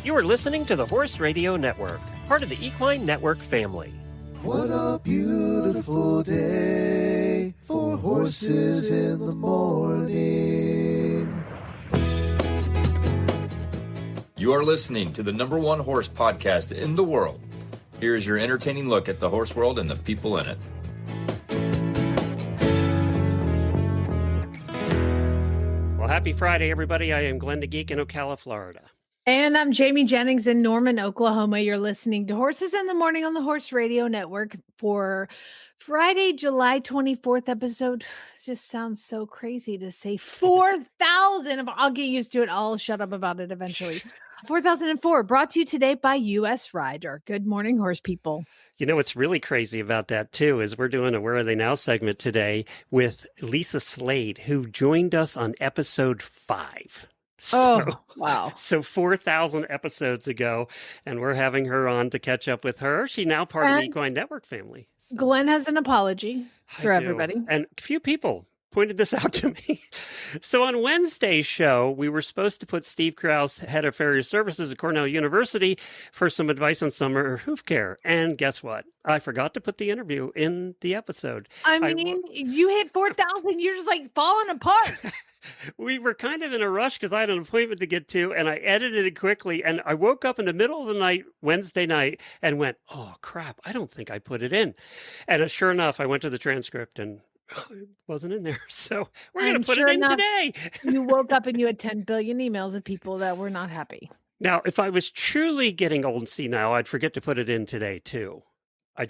You are listening to the Horse Radio Network, part of the Equine Network family. What a beautiful day for horses in the morning. You are listening to the #1 horse podcast in the world. Here's your entertaining look at the horse world and the people in it. Well, happy Friday, everybody. I am Glenn the Geek in Ocala, Florida. And I'm Jamie Jennings in Norman, Oklahoma. You're listening to Horses in the Morning on the Horse Radio Network for Friday, July 24th episode. It just sounds so crazy to say 4,000. I'll get used to it. I'll shut up about it eventually. 4004, brought to you today by U.S. Rider. Good morning, horse people. You know what's really crazy about that, too, is we're doing a Where Are They Now segment today with Lisa Slade, who joined us on episode 5. Wow. So 4,000 episodes ago, and we're having her on to catch up with her. She's now part of the Equine Network family. So. Glenn has an apology for everybody. And a few people pointed this out to me. So on Wednesday's show, we were supposed to put Steve Kraus, head of Farrier Services at Cornell University, for some advice on summer hoof care. And guess what? I forgot to put the interview in the episode. I mean, you hit 4,000, you're just like falling apart. We were kind of in a rush because I had an appointment to get to, and I edited it quickly. And I woke up in the middle of the night, Wednesday night, and went, oh, crap, I don't think I put it in. And sure enough, I went to the transcript and it wasn't in there. So we're going to put it in today. You woke up and you had 10 billion emails of people that were not happy. Now, if I was truly getting old and senile, I'd forget to put it in today, too. I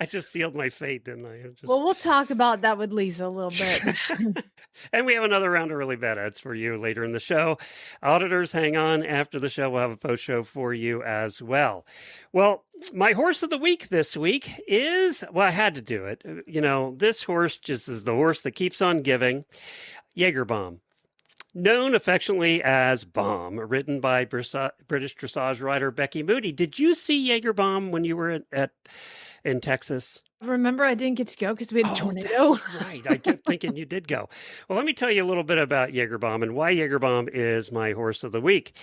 just sealed my fate, didn't I? Well, we'll talk about that with Lisa a little bit. And we have another round of really bad ads for you later in the show. Auditors, hang on. After the show, we'll have a post show for you as well. Well, my horse of the week this week is, well, I had to do it. You know, this horse just is the horse that keeps on giving. Jaeger Bomb. Known affectionately as Bomb, written by British dressage rider Becky Moody. Did you see Jaeger Bomb when you were in Texas? Remember, I didn't get to go because we had a tornado. That's right. I kept thinking you did go. Well, let me tell you a little bit about Jaeger Bomb and why Jaeger Bomb is my horse of the week.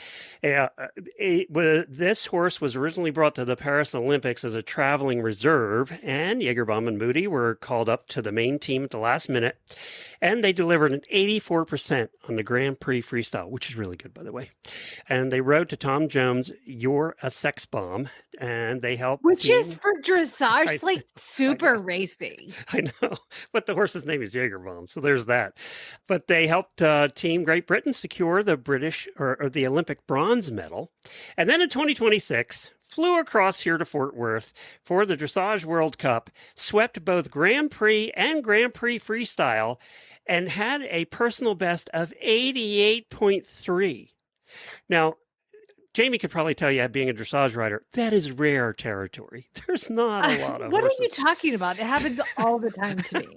This horse was originally brought to the Paris Olympics as a traveling reserve, and Jaeger Bomb and Moody were called up to the main team at the last minute, and they delivered an 84% on the Grand Prix Freestyle, which is really good, by the way. And they rode to Tom Jones' You're a Sex Bomb, and they helped. Which is for dressage, like super racy. I know, but the horse's name is Jaeger Bomb, so there's that. But they helped Team Great Britain secure the British or the Olympic bronze medal. And then in 2026, flew across here to Fort Worth for the Dressage World Cup, swept both Grand Prix and Grand Prix Freestyle, and had a personal best of 88.3. Now, Jamie could probably tell you, being a dressage rider, that is rare territory. There's not a lot of What horses. are you talking about? It happens all the time to me.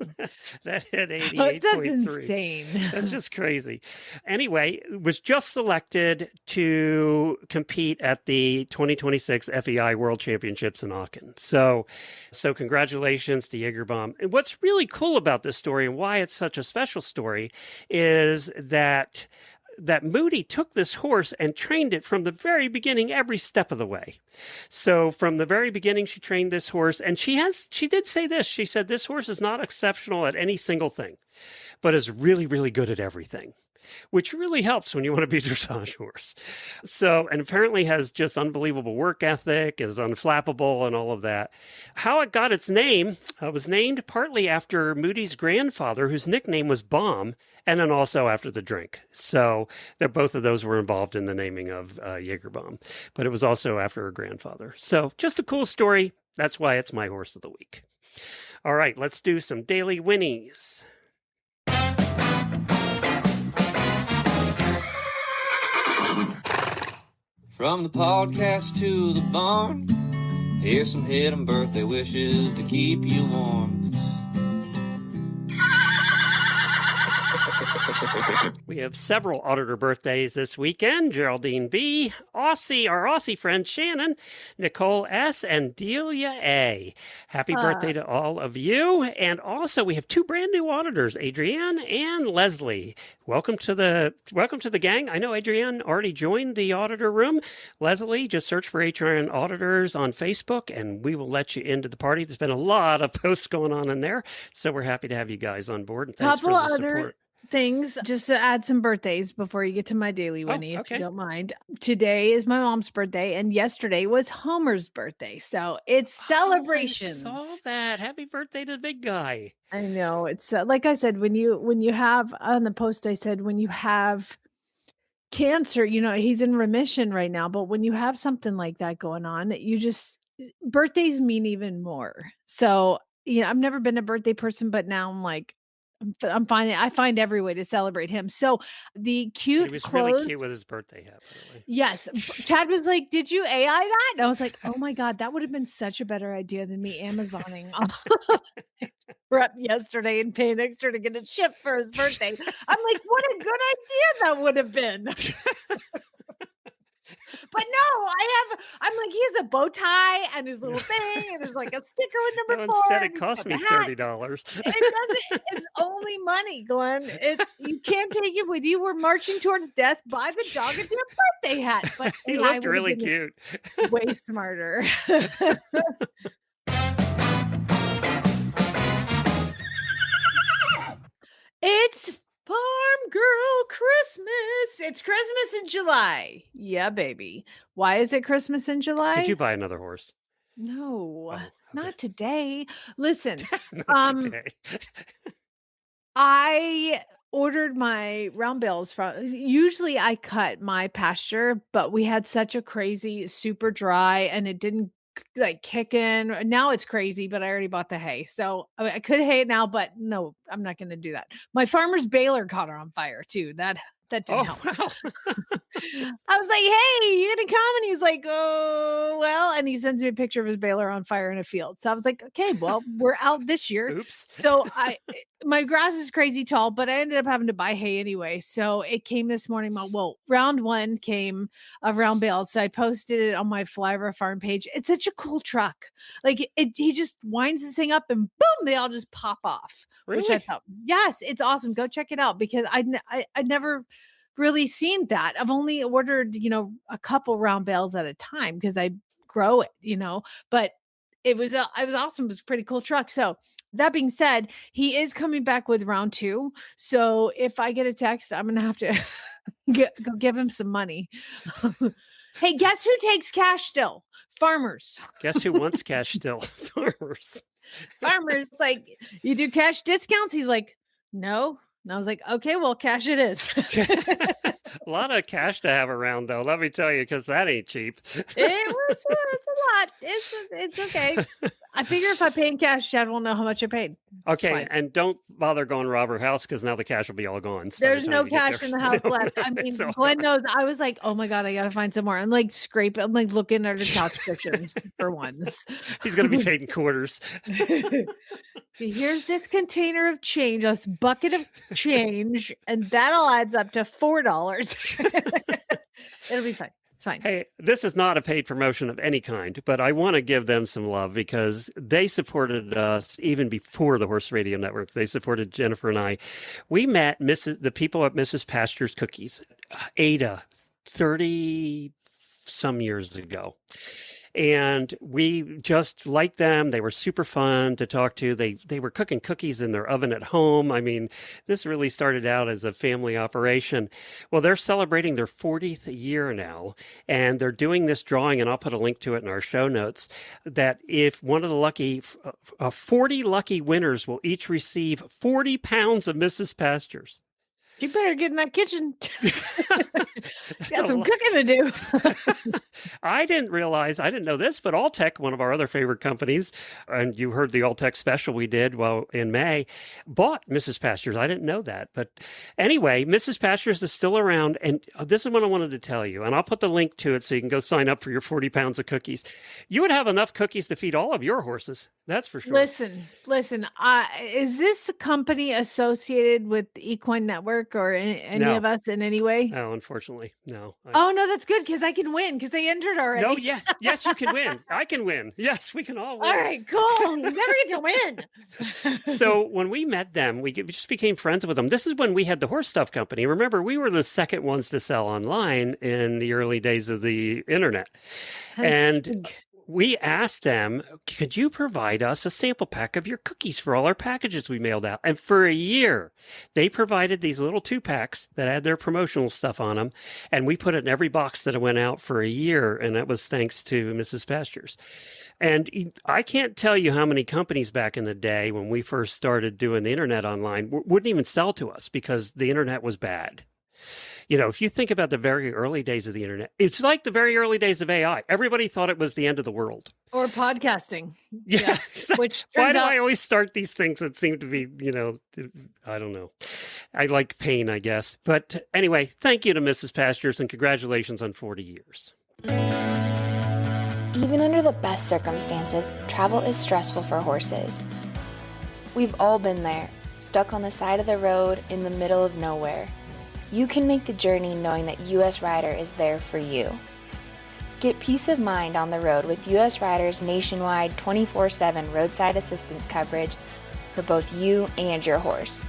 That hit 88.3. That's insane. That's just crazy. Anyway, was just selected to compete at the 2026 FEI World Championships in Aachen. So congratulations to Jaeger Bomb. And what's really cool about this story and why it's such a special story is that Moody took this horse and trained it from the very beginning, every step of the way. So from the very beginning, she trained this horse, and she did say this. She said, this horse is not exceptional at any single thing, but is really, really good at everything, which really helps when you want to be a dressage horse. So, and apparently has just unbelievable work ethic, is unflappable and all of that. How it got its name was named partly after Moody's grandfather, whose nickname was Bomb, and then also after the drink. So both of those were involved in the naming of Jaeger Bomb, but it was also after her grandfather. So just a cool story. That's why it's my horse of the week. All right, let's do some daily Whinnies. From the podcast to the barn, here's some HITM birthday wishes to keep you warm. We have several auditor birthdays this weekend. Geraldine B., our Aussie friend Shannon, Nicole S., and Delia A. Happy birthday to all of you. And also we have two brand new auditors, Adrienne and Leslie. Welcome to the gang. I know Adrienne already joined the auditor room. Leslie, just search for HRN Auditors on Facebook and we will let you into the party. There's been a lot of posts going on in there, so we're happy to have you guys on board. And thanks for the support. Things just to add some birthdays before you get to my daily, Winnie, if you don't mind. Today is my mom's birthday, and yesterday was Homer's birthday. So it's celebrations. I saw that. Happy birthday to the big guy. I know. It's like I said, when you have on the post, I said, when you have cancer, he's in remission right now, but when you have something like that going on, birthdays mean even more. So, I've never been a birthday person, but now I'm like, I find every way to celebrate him. So the cute He was clothes, really cute with his birthday hat, by the way. Yes. Chad was like, did you AI that? And I was like, oh my God, that would have been such a better idea than me Amazoning rep yesterday and paying extra to get it shipped for his birthday. I'm like, what a good idea that would have been. But no, I'm like, he has a bow tie and his little thing, and there's like a sticker with number 4. Instead, it cost me $30. It doesn't. It's only money, Glenn. You can't take it with you. We're marching towards death. Buy the dog a damn birthday hat. But He looked really cute. Way smarter. It's Farm Girl Christmas. It's Christmas in July. Yeah, baby. Why is it Christmas in July? Did you buy another horse? No, okay. Not today. Listen, Not today. I ordered my round bales from, usually I cut my pasture, but we had such a crazy, super dry, and it didn't like kick in. Now it's crazy, but I already bought the hay. So I could hay it now, but no, I'm not going to do that. My farmer's baler caught on fire too. That didn't help. Wow. I was like, hey, you gonna come? And he's like, oh, well, and he sends me a picture of his baler on fire in a field. So I was like, okay, well, we're out this year. Oops. So my grass is crazy tall, but I ended up having to buy hay anyway. So it came this morning. Well, round 1 came of round bales. So I posted it on my Flyover Farm page. It's such a cool truck. Like he just winds this thing up and boom, they all just pop off. Really? Which I thought, yes, it's awesome. Go check it out because I'd never really seen that. I've only ordered, a couple round bales at a time because I grow it, but it was awesome. It was a pretty cool truck. So that being said, he is coming back with round 2. So if I get a text, I'm going to have to go give him some money. Hey, guess who takes cash still? Farmers. Guess who wants cash still? Farmers. Farmers, like, you do cash discounts? He's like, no. And I was like, okay, well, cash it is. A lot of cash to have around, though. Let me tell you, because that ain't cheap. It was a lot. It's okay. I figure if I pay in cash, Chad won't know how much I paid. Okay, and don't bother going rob her house because now the cash will be all gone. There's no cash in the house left. I mean, Glenn knows. I was like, oh my God, I got to find some more. I'm like I'm like looking at the couch cushions for ones. He's going to be paid in quarters. Here's this container of change, this bucket of change, and that all adds up to $4. It'll be fine. It's fine. Hey, this is not a paid promotion of any kind, but I want to give them some love because they supported us even before the Horse Radio Network. They supported Jennifer and I. We met the people at Mrs. Pastures Cookies, Ada, 30-some years ago. And we just liked them. They were super fun to talk to. They were cooking cookies in their oven at home. I mean, this really started out as a family operation. Well, they're celebrating their 40th year now, and they're doing this drawing, and I'll put a link to it in our show notes, that if one of the 40 lucky winners will each receive 40 pounds of Mrs. Pastures. You better get in that kitchen. That's Got a some lot. cooking to do. I didn't know this, but Alltech, one of our other favorite companies, and you heard the Alltech special we did in May, bought Mrs. Pastures. I didn't know that. But anyway, Mrs. Pastures is still around. And this is what I wanted to tell you. And I'll put the link to it so you can go sign up for your 40 pounds of cookies. You would have enough cookies to feed all of your horses. That's for sure. Listen. Is this company associated with the Equine Network or any No. of us in any way? No, unfortunately, no. Oh no, that's good because I can win because they entered already. No, yes, you can win. I can win. Yes, we can all win. All right, cool. You never get to win. So when we met them, we just became friends with them. This is when we had the horse stuff company. Remember, we were the second ones to sell online in the early days of the internet. And we asked them, could you provide us a sample pack of your cookies for all our packages we mailed out? And for a year, they provided these little 2-packs that had their promotional stuff on them. And we put it in every box that went out for a year. And that was thanks to Mrs. Pastures. And I can't tell you how many companies back in the day when we first started doing the internet online wouldn't even sell to us because the internet was bad. You know, if you think about the very early days of the internet, it's like the very early days of AI. Everybody thought it was the end of the world. Or podcasting. Yeah. Which Why turns do out I always start these things that seem to be, I don't know. I like pain, I guess. But anyway, thank you to Mrs. Pastures and congratulations on 40 years. Even under the best circumstances, travel is stressful for horses. We've all been there, stuck on the side of the road in the middle of nowhere. You can make the journey knowing that US Rider is there for you. Get peace of mind on the road with US Rider's nationwide 24/7 roadside assistance coverage for both you and your horse.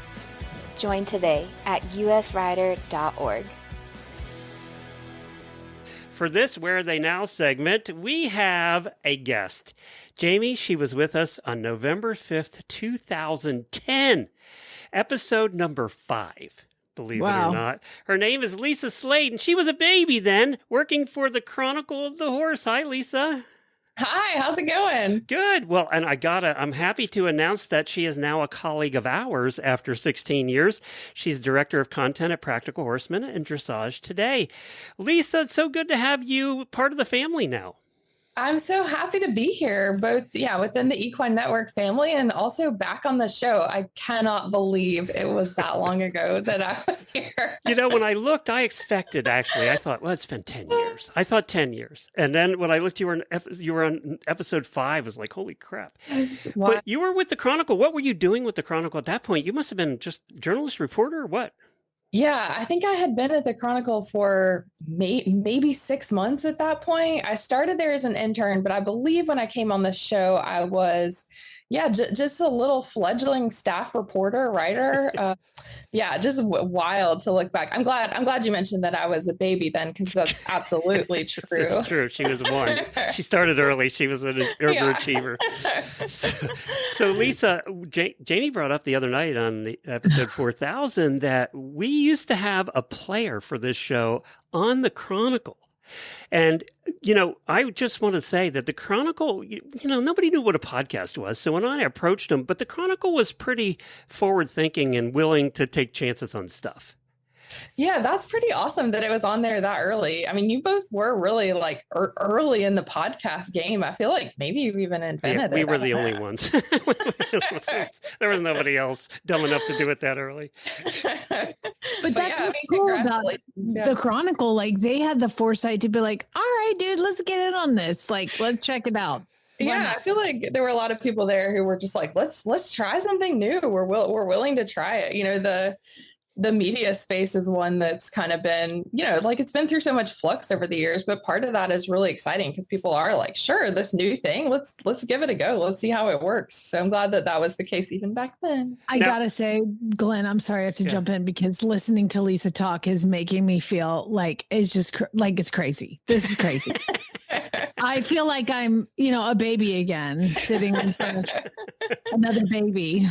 Join today at usrider.org. For this Where Are They Now segment, we have a guest. Jamie, she was with us on November 5th, 2010, episode number 5. Believe it or not. Her name is Lisa Slade, and she was a baby then, working for the Chronicle of the Horse. Hi, Lisa. Hi, how's it going? Good. Well, and I'm happy to announce that she is now a colleague of ours after 16 years. She's Director of Content at Practical Horseman and Dressage Today. Lisa, it's so good to have you part of the family now. I'm so happy to be here, both, within the Equine Network family and also back on the show. I cannot believe it was that long ago that I was here. When I looked, I expected, actually, I thought, well, it's been 10 years. I thought 10 years. And then when I looked, you were on episode 5. I was like, holy crap. But you were with the Chronicle. What were you doing with the Chronicle at that point? You must have been just journalist, reporter, or what? Yeah, I think I had been at the Chronicle for maybe 6 months at that point. I started there as an intern, but I believe when I came on the show, I was, just a little fledgling staff reporter, writer. Just wild to look back. I'm glad you mentioned that I was a baby then, because that's absolutely true. It's true. She was one. She started early. She was an overachiever. So Lisa, Jamie brought up the other night on the episode 4000 that we used to have a player for this show on the Chronicle. And, I just want to say that the Chronicle, nobody knew what a podcast was. So when I approached them, but the Chronicle was pretty forward thinking and willing to take chances on stuff. Yeah, that's pretty awesome that it was on there that early. I mean, you both were really early in the podcast game. I feel like maybe you even invented it. We were the only ones. There was nobody else dumb enough to do it that early. But that's what's cool about the Chronicle. Like, they had the foresight to be like, all right, dude, let's get in on this. Like, let's check it out. Yeah, I feel like there were a lot of people there who were just like, let's try something new. We're willing to try it. The media space is one that's kind of been, it's been through so much flux over the years, but part of that is really exciting because people are like, sure, this new thing, let's give it a go. Let's see how it works. So I'm glad that was the case even back then. I gotta say, Glenn, I'm sorry I have to jump in because listening to Lisa talk is making me feel like it's just it's crazy. This is crazy. I feel like I'm, a baby again, sitting in front of another baby.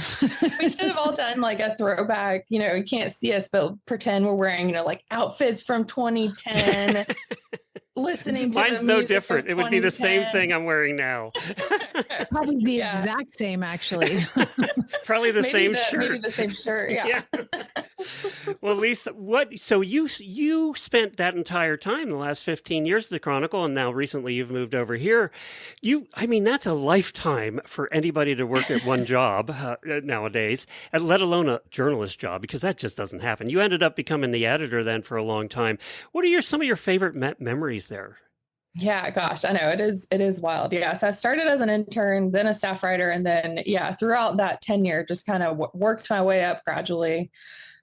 We should have all done like a throwback, you can't see us, but pretend we're wearing, outfits from 2010. Listening to mine's no different. It would be the same thing I'm wearing now. Probably the exact same, actually. Probably the same shirt. Maybe the same shirt. Yeah. Well, Lisa, so you spent that entire time, the last 15 years at the Chronicle, and now recently you've moved over here. That's a lifetime for anybody to work at one job nowadays, let alone a journalist job, because that just doesn't happen. You ended up becoming the editor then for a long time. What are some of your favorite memories there? Yeah, gosh, I know it is wild. Yeah. So I started as an intern, then a staff writer, and then throughout that tenure, just kind of worked my way up gradually.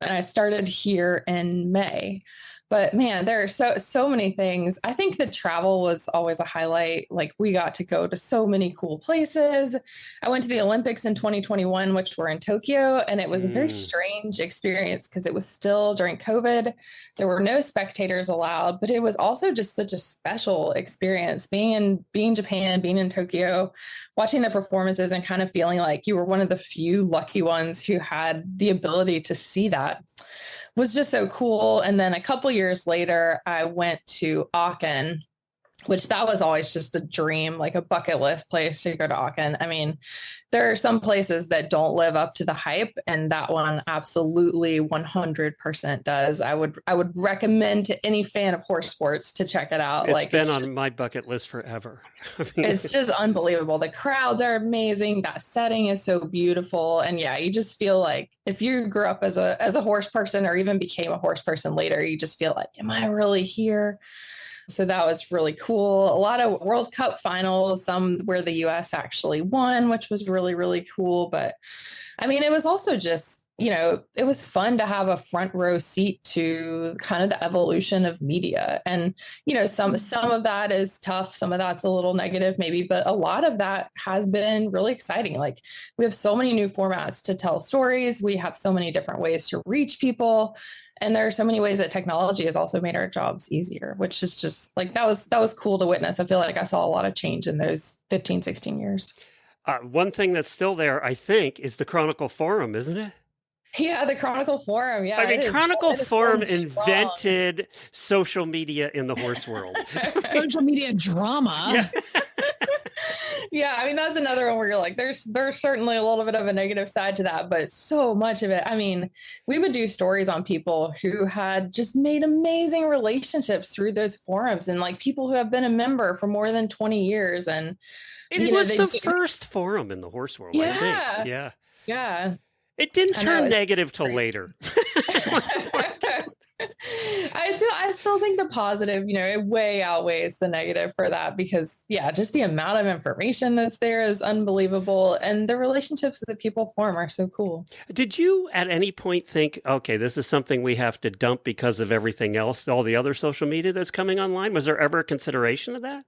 And I started here in May. But man, there are so many things. I think the travel was always a highlight. Like, we got to go to so many cool places. I went to the Olympics in 2021, which were in Tokyo, and it was a very strange experience because it was still during COVID. There were no spectators allowed, but it was also just such a special experience being in Japan, being in Tokyo, watching the performances and kind of feeling like you were one of the few lucky ones who had the ability to see that. Was just so cool. And then a couple years later, I went to Aachen, which that was always just a dream, like a bucket list place to go to Aachen. I mean, there are some places that don't live up to the hype, and that one absolutely 100% does. I would recommend to any fan of horse sports to check it out. It's been on my bucket list forever. It's just unbelievable. The crowds are amazing. That setting is so beautiful. And you just feel like if you grew up as a horse person or even became a horse person later, you just feel like, am I really here? So that was really cool. A lot of World Cup finals, some where the US actually won, which was really, really cool. But I mean, it was also just, it was fun to have a front row seat to kind of the evolution of media. And, some of that is tough. Some of that's a little negative maybe, but a lot of that has been really exciting. Like, we have so many new formats to tell stories. We have so many different ways to reach people. And there are so many ways that technology has also made our jobs easier, which is just like, that was cool to witness. I feel like I saw a lot of change in those 15, 16 years. One thing that's still there, I think, is the Chronicle Forum, isn't it? Yeah, the Chronicle Forum. Yeah, I mean, Chronicle Forum invented social media in the horse world. Social media drama. Yeah. Yeah, I mean, that's another one where you're like, there's certainly a little bit of a negative side to that, but so much of it. I mean, we would do stories on people who had just made amazing relationships through those forums, and like people who have been a member for more than 20 years. And it was the first forum in the horse world, I think. Yeah. Yeah. It didn't turn negative till later. I still think the positive, it way outweighs the negative for that, because just the amount of information that's there is unbelievable. And the relationships that people form are so cool. Did you at any point think, okay, this is something we have to dump because of everything else, all the other social media that's coming online? Was there ever a consideration of that?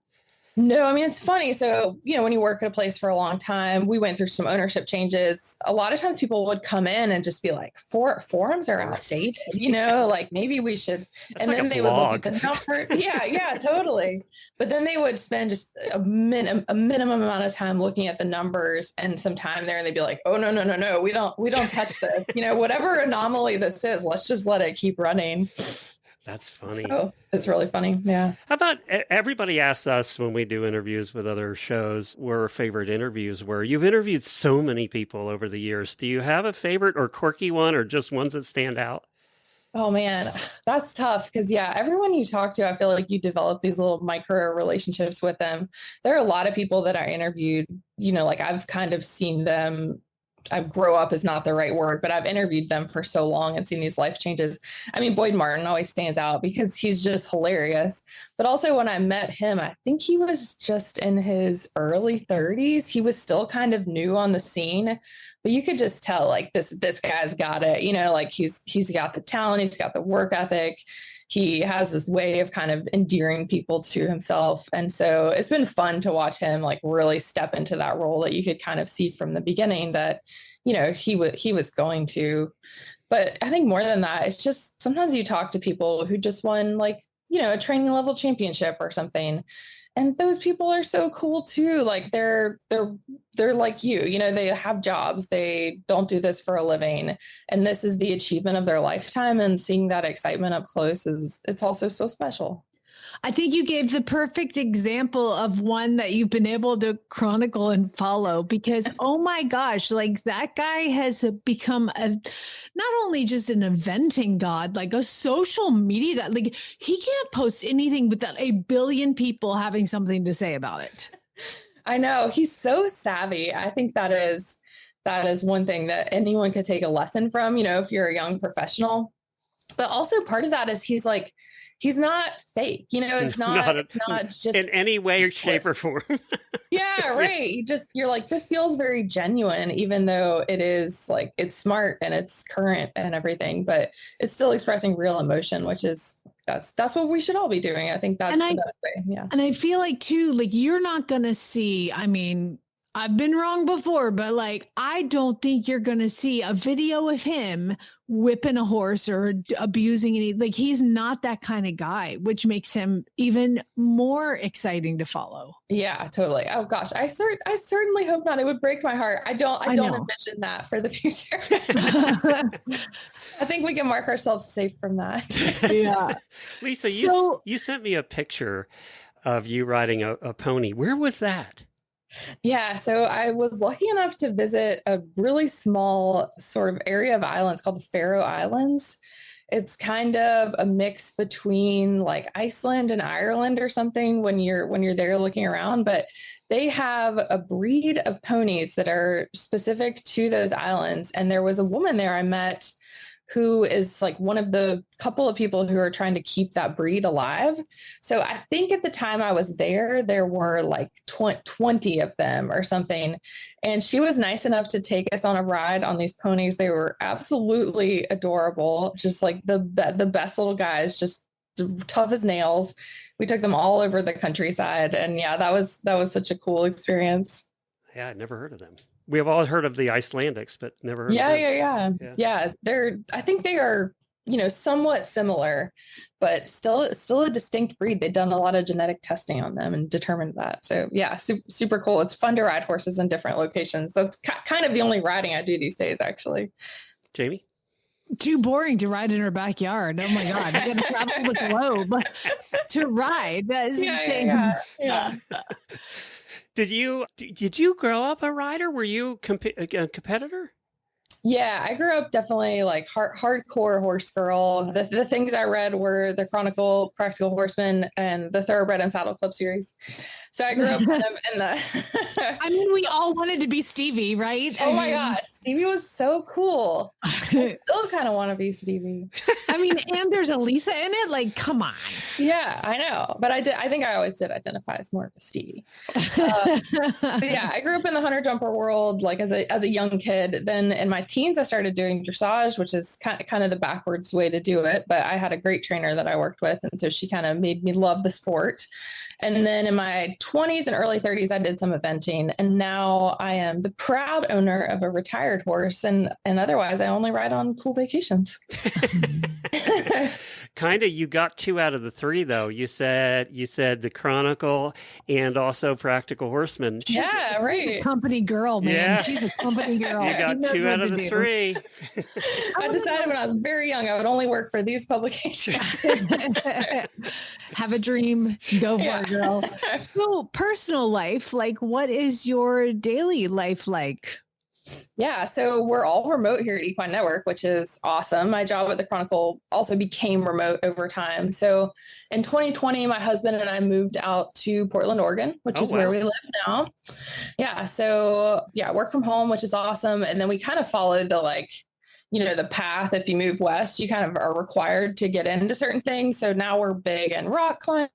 No, I mean, it's funny. So, when you work at a place for a long time, we went through some ownership changes. A lot of times people would come in and just be like, forums are outdated, like maybe we should. That's and like then a they blog. would look at the number. Yeah, totally. But then they would spend just a minimum amount of time looking at the numbers and some time there. And they'd be like, oh, no, we don't touch this. Whatever anomaly this is, let's just let it keep running. That's funny. So it's really funny. Yeah. How about, everybody asks us when we do interviews with other shows where our favorite interviews were. You've interviewed so many people over the years. Do you have a favorite or quirky one, or just ones that stand out? Oh man, that's tough. Because everyone you talk to, I feel like you develop these little micro relationships with them. There are a lot of people that I interviewed, like I've kind of seen them. I grow up is not the right word, but I've interviewed them for so long and seen these life changes. I mean, Boyd Martin always stands out because he's just hilarious. But also when I met him, I think he was just in his early 30s. He was still kind of new on the scene, but you could just tell like this guy's got it, like he's got the talent, he's got the work ethic. He has this way of kind of endearing people to himself. And so it's been fun to watch him like really step into that role that you could kind of see from the beginning that, he was going to. But I think more than that, it's just sometimes you talk to people who just won like, a training level championship or something. And those people are so cool too. Like they're like you, they have jobs. They don't do this for a living. And this is the achievement of their lifetime. And seeing that excitement up close it's also so special. I think you gave the perfect example of one that you've been able to chronicle and follow because, oh my gosh, like that guy has become not only just an eventing god, like a social media god. Like he can't post anything without a billion people having something to say about it. I know, he's so savvy. I think that is one thing that anyone could take a lesson from, if you're a young professional. But also part of that is he's not fake, it's not just in any way, shape, or form. Yeah, right. You're like, this feels very genuine, even though it is like, it's smart and it's current and everything, but it's still expressing real emotion, which is, that's what we should all be doing. I think that's the best way. Yeah. And I feel like too, like you're not going to see, I mean, I've been wrong before, but like, I don't think you're going to see a video of him whipping a horse or abusing any, like he's not that kind of guy, which makes him even more exciting to follow. Yeah, totally. Oh gosh. I certainly hope not. It would break my heart. I don't envision that for the future. I think we can mark ourselves safe from that. Yeah. Lisa, you sent me a picture of you riding a pony. Where was that? Yeah, so I was lucky enough to visit a really small sort of area of islands called the Faroe Islands. It's kind of a mix between like Iceland and Ireland or something when you're there looking around, but they have a breed of ponies that are specific to those islands. And there was a woman there I met who is like one of the couple of people who are trying to keep that breed alive. So I think at the time I was there were like 20 of them or something. And she was nice enough to take us on a ride on these ponies. They were absolutely adorable. Just like the best little guys, just tough as nails. We took them all over the countryside. And yeah, that was such a cool experience. Yeah, I'd never heard of them. We have all heard of the Icelandics, but never heard of them. Yeah. I think they are, somewhat similar, but still a distinct breed. They've done a lot of genetic testing on them and determined that. So yeah, super cool. It's fun to ride horses in different locations. That's kind of the only riding I do these days, actually. Jamie? Too boring to ride in her backyard. Oh my God. You got to travel the globe to ride. That is insane. Yeah. Did you grow up a rider? Were you a competitor? Yeah, I grew up definitely like hardcore horse girl. The things I read were the Chronicle, Practical Horseman, and the Thoroughbred and Saddle Club series. So I grew up in the. I mean, we all wanted to be Stevie, right? Oh my gosh, Stevie was so cool. I still kind of want to be Stevie. I mean, and there's a Lisa in it. Like, come on. Yeah, I know, but I think I always did identify as more of a Stevie. But yeah, I grew up in the hunter jumper world, like as a young kid. Then in my teens, I started doing dressage, which is kind of the backwards way to do it. But I had a great trainer that I worked with, and so she kind of made me love the sport. And then in my 20s and early 30s, I did some eventing, and now I am the proud owner of a retired horse. And otherwise, I only ride on cool vacations. Kind of, you got 2 out of the 3 though. You said the Chronicle and also Practical Horseman. She's right. A company girl, man. Yeah. She's a company girl. You got 2 out of the 3. I decided when I was very young, I would only work for these publications. Have a dream, go for it, girl. So personal life, like what is your daily life like? Yeah, so we're all remote here at Equine Network, which is awesome. My job at the Chronicle also became remote over time. So in 2020, my husband and I moved out to Portland, Oregon, which is where we live now. Yeah, so work from home, which is awesome. And then we kind of followed the path. If you move west, you kind of are required to get into certain things. So now we're big in rock climbing.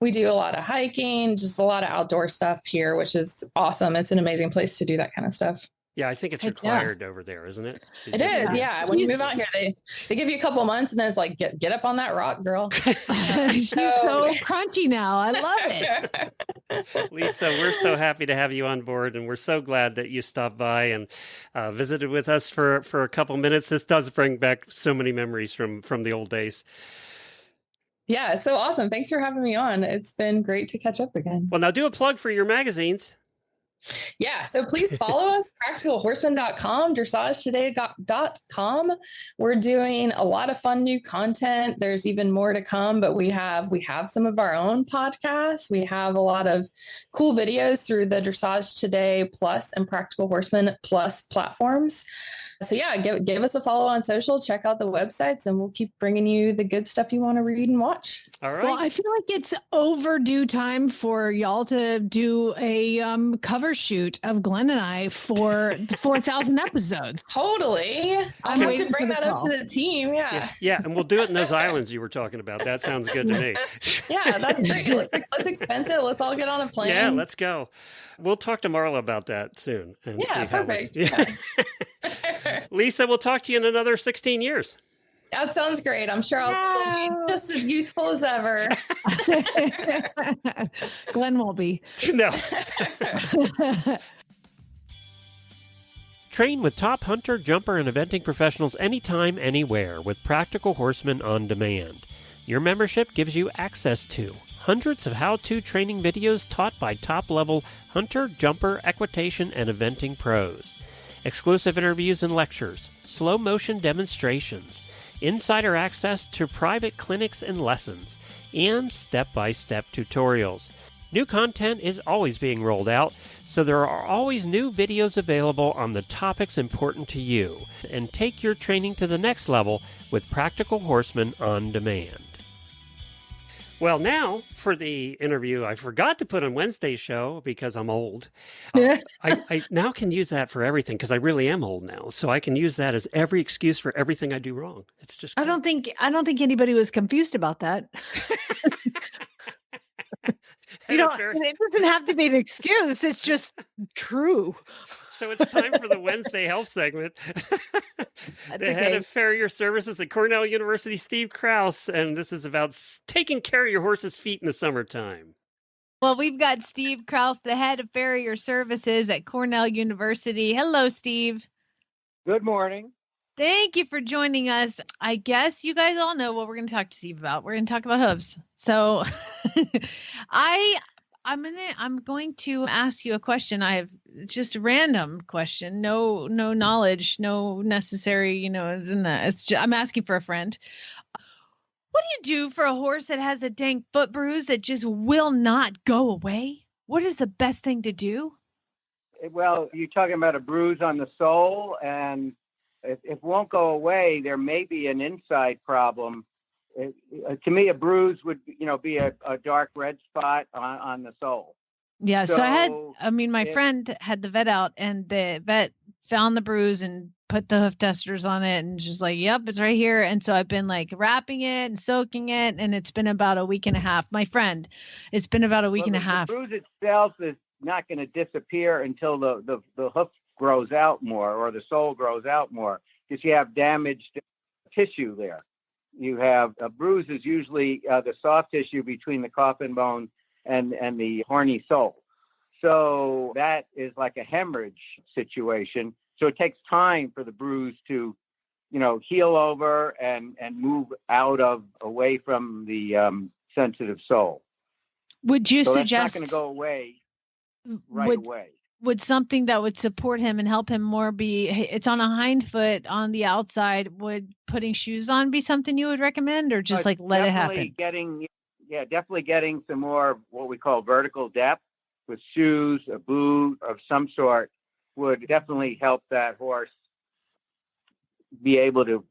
We do a lot of hiking, just a lot of outdoor stuff here, which is awesome. It's an amazing place to do that kind of stuff. Yeah, I think it's required over there, isn't it? It is, yeah. When you move out here, they give you a couple of months, and then it's like, get up on that rock, girl. She's so crunchy now. I love it. Lisa, we're so happy to have you on board, and we're so glad that you stopped by and visited with us for a couple minutes. This does bring back so many memories from the old days. Yeah, it's so awesome. Thanks for having me on. It's been great to catch up again. Well, now do a plug for your magazines. Yeah, so please follow us, practicalhorseman.com, dressagetoday.com. We're doing a lot of fun new content. There's even more to come, but we have some of our own podcasts. We have a lot of cool videos through the Dressage Today Plus and Practical Horseman Plus platforms. So yeah, give us a follow on social, check out the websites, and we'll keep bringing you the good stuff you want to read and watch. All right. Well, I feel like it's overdue time for y'all to do a cover shoot of Glenn and I for the 4,000 episodes. Totally. I'm waiting to bring that up to the team. Yeah, and we'll do it in those islands you were talking about. That sounds good to me. Yeah, that's great. Let's expense it. Let's all get on a plane. Yeah, let's go. We'll talk to Marla about that soon. And yeah, perfect. Lisa, we'll talk to you in another 16 years. That sounds great. I'm sure I'll still be just as youthful as ever. Glenn won't be. No. Train with top hunter, jumper, and eventing professionals anytime, anywhere with Practical Horseman on Demand. Your membership gives you access to hundreds of how-to training videos taught by top-level hunter, jumper, equitation, and eventing pros. Exclusive interviews and lectures, slow-motion demonstrations, insider access to private clinics and lessons, and step-by-step tutorials. New content is always being rolled out, so there are always new videos available on the topics important to you. And take your training to the next level with Practical Horseman on Demand. Well, now for the interview I forgot to put on Wednesday's show because I'm old. I now can use that for everything because I really am old now. So I can use that as every excuse for everything I do wrong. It's just I don't think anybody was confused about that. It doesn't have to be an excuse. It's just true. So it's time for the Wednesday health segment. The head of Farrier Services at Cornell University, Steve Kraus, and this is about taking care of your horse's feet in the summertime. Well, we've got Steve Kraus, the head of Farrier Services at Cornell University. Hello, Steve. Good morning. Thank you for joining us. I guess you guys all know what we're going to talk to Steve about. We're going to talk about hooves. So I'm going to ask you a question. It's just a random question. No knowledge, no necessary, I'm asking for a friend. What do you do for a horse that has a dang foot bruise that just will not go away? What is the best thing to do? Well, you're talking about a bruise on the sole, and if it won't go away, there may be an inside problem. To me, a bruise would, be a dark red spot on the sole. Yeah. So my friend had the vet out, and the vet found the bruise and put the hoof testers on it, and just like, yep, it's right here. And so I've been like wrapping it and soaking it, and it's been about a week and a half. My friend, it's been about a week and a half. The bruise itself is not going to disappear until the hoof grows out more, or the sole grows out more, because you have damaged tissue there. You have a bruise is usually the soft tissue between the coffin bone and the horny sole. So that is like a hemorrhage situation. So it takes time for the bruise to, heal over and move away from the sensitive sole. Would you suggest that's not going to go away away? Would something that would support him and help him more it's on a hind foot on the outside, would putting shoes on be something you would recommend, or just let it happen? Definitely getting some more what we call vertical depth with shoes, a boot of some sort would definitely help that horse be able to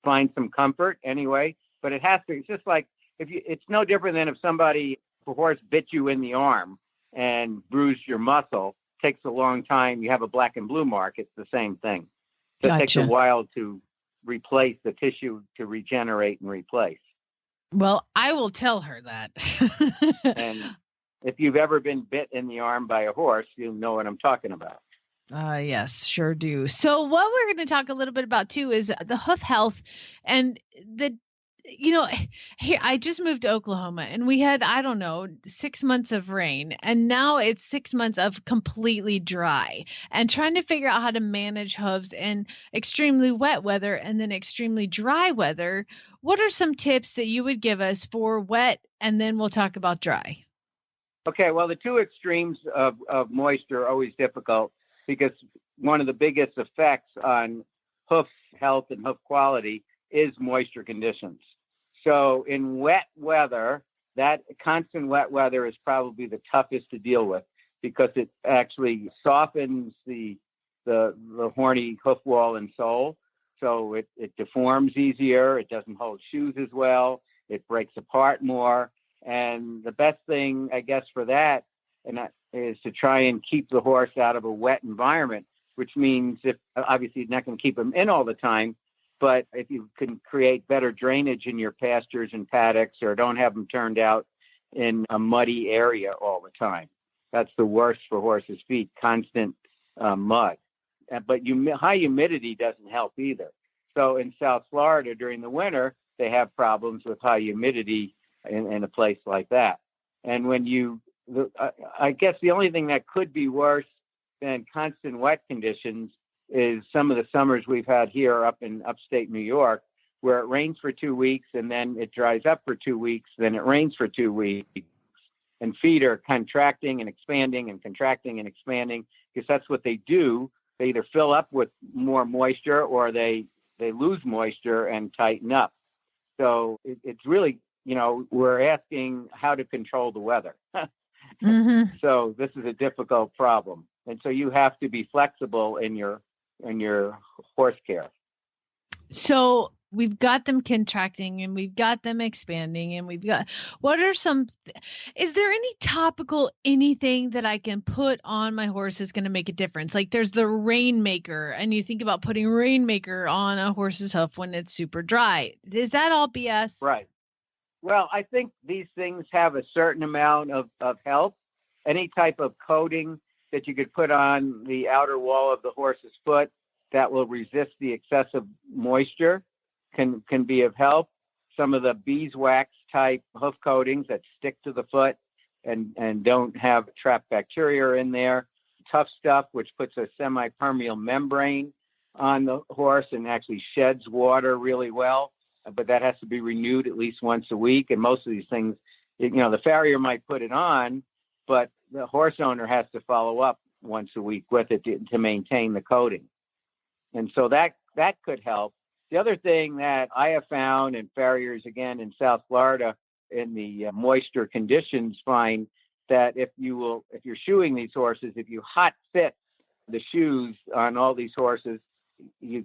find some comfort anyway. But it's just like, it's no different than if a horse bit you in the arm and bruised your muscle. Takes a long time. You have a black and blue mark. It's the same thing. So It takes a while to replace the tissue, to regenerate and replace. Well, I will tell her that. And if you've ever been bit in the arm by a horse, you'll know what I'm talking about. Yes, sure do. So what we're going to talk a little bit about too is the hoof health, and here I just moved to Oklahoma, and we had, 6 months of rain, and now it's 6 months of completely dry, and trying to figure out how to manage hooves in extremely wet weather and then extremely dry weather. What are some tips that you would give us for wet, and then we'll talk about dry? Okay, well, the two extremes of moisture are always difficult because one of the biggest effects on hoof health and hoof quality is moisture conditions. So in wet weather, that constant wet weather is probably the toughest to deal with because it actually softens the horny hoof wall and sole. So it deforms easier. It doesn't hold shoes as well. It breaks apart more. And the best thing, I guess, for that is to try and keep the horse out of a wet environment, which means if obviously you're not going to keep them in all the time, but if you can create better drainage in your pastures and paddocks or don't have them turned out in a muddy area all the time. That's the worst for horses' feet, constant mud. But high humidity doesn't help either. So in South Florida during the winter, they have problems with high humidity in a place like that. And I guess the only thing that could be worse than constant wet conditions is some of the summers we've had here up in upstate New York, where it rains for 2 weeks and then it dries up for 2 weeks, then it rains for 2 weeks. And feet are contracting and expanding and contracting and expanding because that's what they do. They either fill up with more moisture or they lose moisture and tighten up. So it's really, we're asking how to control the weather. Mm-hmm. So this is a difficult problem. And so you have to be flexible in your horse care. So we've got them contracting and we've got them expanding and is there any topical anything that I can put on my horse that's going to make a difference? Like there's the Rainmaker, and you think about putting Rainmaker on a horse's hoof when it's super dry. Is that all BS? Right. Well, I think these things have a certain amount of help. Any type of coating that you could put on the outer wall of the horse's foot that will resist the excessive moisture can be of help. Some of the beeswax type hoof coatings that stick to the foot and don't have trapped bacteria in there. Tough Stuff, which puts a semi-permeable membrane on the horse and actually sheds water really well, but that has to be renewed at least once a week. And most of these things, the farrier might put it on, but the horse owner has to follow up once a week with it to maintain the coating. And so that could help. The other thing that I have found, and farriers again in South Florida in the moisture conditions find that if you're shoeing these horses, if you hot fit the shoes on all these horses, you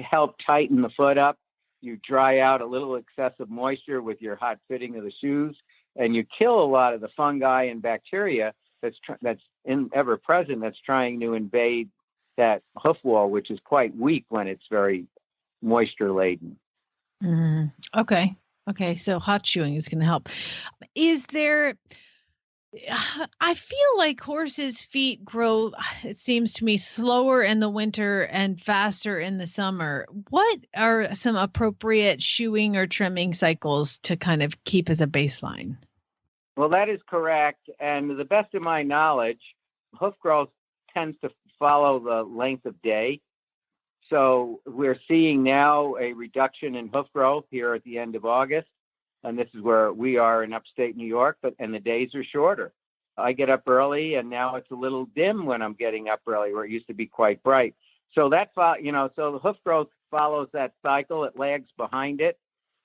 help tighten the foot up. You dry out a little excessive moisture with your hot fitting of the shoes, and you kill a lot of the fungi and bacteria that's ever present that's trying to invade that hoof wall, which is quite weak when it's very moisture laden. Okay. So hot shoeing is going to help. I feel like horses' feet grow, it seems to me, slower in the winter and faster in the summer. What are some appropriate shoeing or trimming cycles to kind of keep as a baseline? Well, that is correct. And to the best of my knowledge, hoof growth tends to follow the length of day. So we're seeing now a reduction in hoof growth here at the end of August. And this is where we are in upstate New York, and the days are shorter. I get up early, and now it's a little dim when I'm getting up early, where it used to be quite bright. So so the hoof growth follows that cycle. It lags behind it.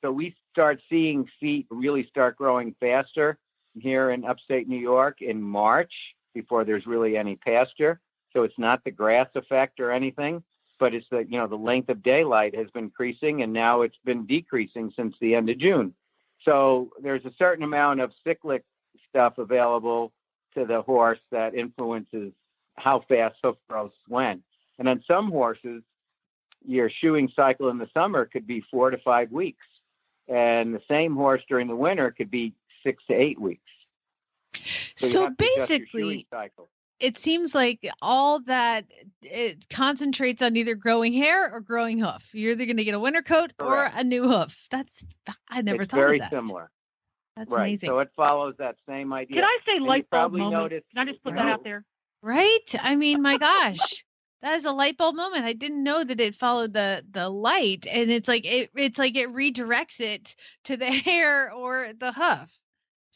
So we start seeing feet really start growing faster here in upstate New York in March before there's really any pasture. So it's not the grass effect or anything, but it's the length of daylight has been increasing, and now it's been decreasing since the end of June. So there's a certain amount of cyclic stuff available to the horse that influences how fast hoof growth went. And on some horses, your shoeing cycle in the summer could be 4 to 5 weeks. And the same horse during the winter could be 6 to 8 weeks. So basically, it seems like all that it concentrates on either growing hair or growing hoof. You're either going to get a winter coat or a new hoof. I never thought of that. It's very similar. That's amazing. So it follows that same idea. Can I say light bulb moment? Noticed, Can I just put that out there? Right? I mean, my gosh, that is a light bulb moment. I didn't know that it followed the light, and it's like it redirects it to the hair or the hoof.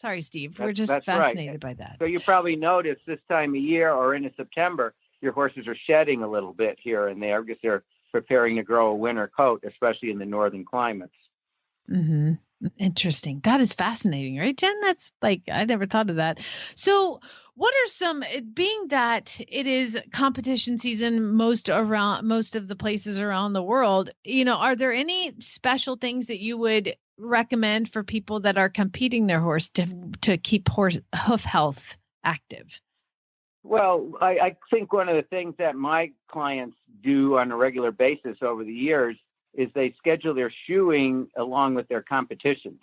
Sorry, Steve. We're just That's fascinated right. by that. So you probably noticed this time of year or into September, your horses are shedding a little bit here and there because they're preparing to grow a winter coat, especially in the northern climates. Mm-hmm. Interesting. That is fascinating, right, Jen? That's like, I never thought of that. So what are some, being that it is competition season most of the places around the world, are there any special things that you would recommend for people that are competing their horse to keep hoof health active? Well, I think one of the things that my clients do on a regular basis over the years is they schedule their shoeing along with their competitions.